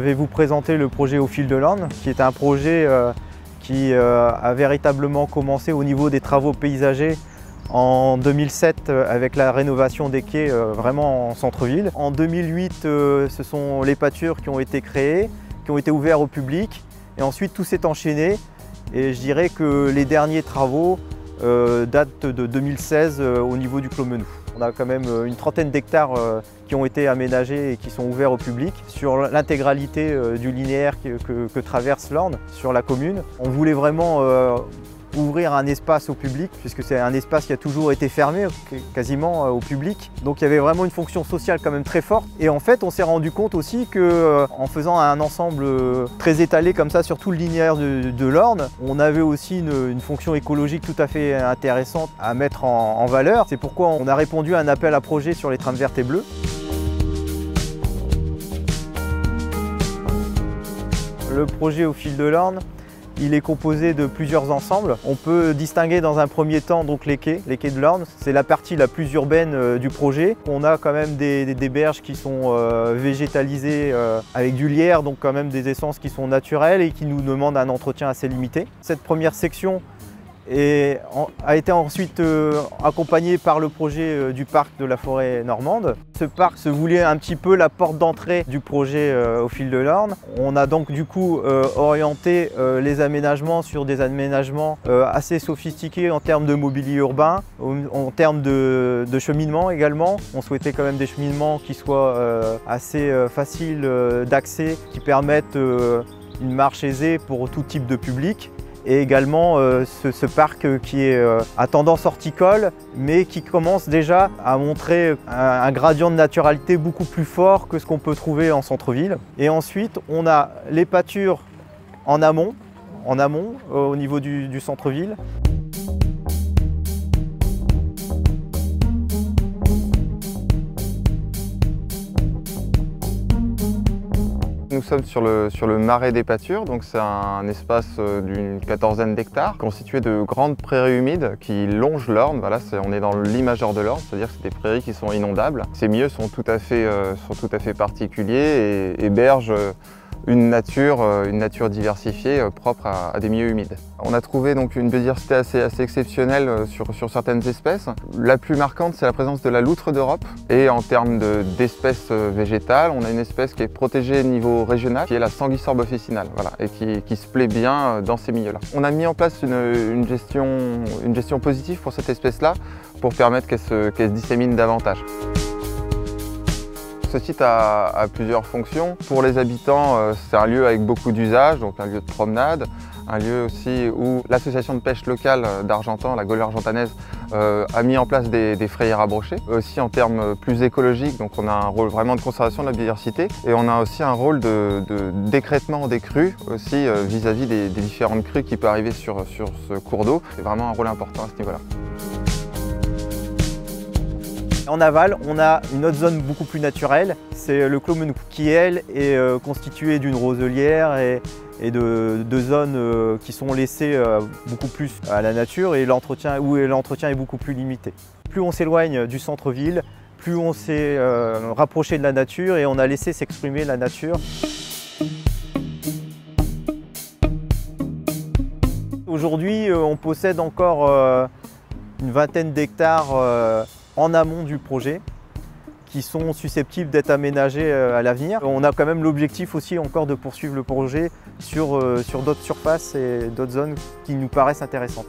vais vous présenter le projet Au fil de l'Orne, qui est un projet qui a véritablement commencé au niveau des travaux paysagers en 2007 avec la rénovation des quais vraiment en centre-ville. En 2008, ce sont les pâtures qui ont été créées, qui ont été ouvertes au public, et ensuite tout s'est enchaîné. Et je dirais que les derniers travaux datent de 2016 au niveau du Clos Menou. On a quand même une trentaine d'hectares qui ont été aménagés et qui sont ouverts au public sur l'intégralité du linéaire que traverse l'Orne, sur la commune. On voulait vraiment ouvrir un espace au public, puisque c'est un espace qui a toujours été fermé quasiment au public. Donc il y avait vraiment une fonction sociale quand même très forte. Et en fait, on s'est rendu compte aussi qu'en faisant un ensemble très étalé comme ça sur tout le linéaire de l'Orne, on avait aussi une fonction écologique tout à fait intéressante à mettre en valeur. C'est pourquoi on a répondu à un appel à projet sur les trames vertes et bleues. Le projet Au fil de l'Orne, il est composé de plusieurs ensembles. On peut distinguer dans un premier temps donc les quais de l'Orne. C'est la partie la plus urbaine du projet. On a quand même des berges qui sont végétalisées avec du lierre, donc quand même des essences qui sont naturelles et qui nous demandent un entretien assez limité. Cette première section a été ensuite accompagné par le projet du parc de la forêt normande. Ce parc se voulait un petit peu la porte d'entrée du projet Au fil de l'Orne. On a donc du coup orienté les aménagements sur des aménagements assez sophistiqués en termes de mobilier urbain, en termes de cheminement également. On souhaitait quand même des cheminements qui soient assez faciles d'accès, qui permettent une marche aisée pour tout type de public. Et également ce parc qui est à tendance horticole, mais qui commence déjà à montrer un gradient de naturalité beaucoup plus fort que ce qu'on peut trouver en centre-ville. Et ensuite, on a les pâtures en amont au niveau du centre-ville. Nous sommes sur le marais des pâtures, donc c'est un espace d'une quatorzaine d'hectares constitué de grandes prairies humides qui longent l'Orne. Voilà, on est dans l'imageur de l'Orne, c'est-à-dire que c'est des prairies qui sont inondables. Ces milieux sont tout à fait particuliers et hébergent une nature diversifiée propre à des milieux humides. On a trouvé donc une biodiversité assez exceptionnelle sur certaines espèces. La plus marquante, c'est la présence de la loutre d'Europe. Et en termes d'espèces végétales, on a une espèce qui est protégée au niveau régional, qui est la Sanguisorbe officinale, voilà, et qui se plaît bien dans ces milieux-là. On a mis en place une gestion positive pour cette espèce-là, pour permettre qu'elle se dissémine davantage. Ce site a plusieurs fonctions. Pour les habitants, c'est un lieu avec beaucoup d'usages, donc un lieu de promenade, un lieu aussi où l'association de pêche locale d'Argentan, la Gaule argentanaise, a mis en place des frayères à brocher. Aussi en termes plus écologiques, donc on a un rôle vraiment de conservation de la biodiversité et on a aussi un rôle d'écrêtement des crues aussi vis-à-vis des différentes crues qui peuvent arriver sur ce cours d'eau. C'est vraiment un rôle important à ce niveau-là. En aval, on a une autre zone beaucoup plus naturelle, c'est le Clos Menou, qui elle est constitué d'une roselière et de zones qui sont laissées beaucoup plus à la nature et où l'entretien est beaucoup plus limité. Plus on s'éloigne du centre-ville, plus on s'est rapproché de la nature et on a laissé s'exprimer la nature. Aujourd'hui, on possède encore une vingtaine d'hectares en amont du projet, qui sont susceptibles d'être aménagés à l'avenir. On a quand même l'objectif aussi encore de poursuivre le projet sur d'autres surfaces et d'autres zones qui nous paraissent intéressantes.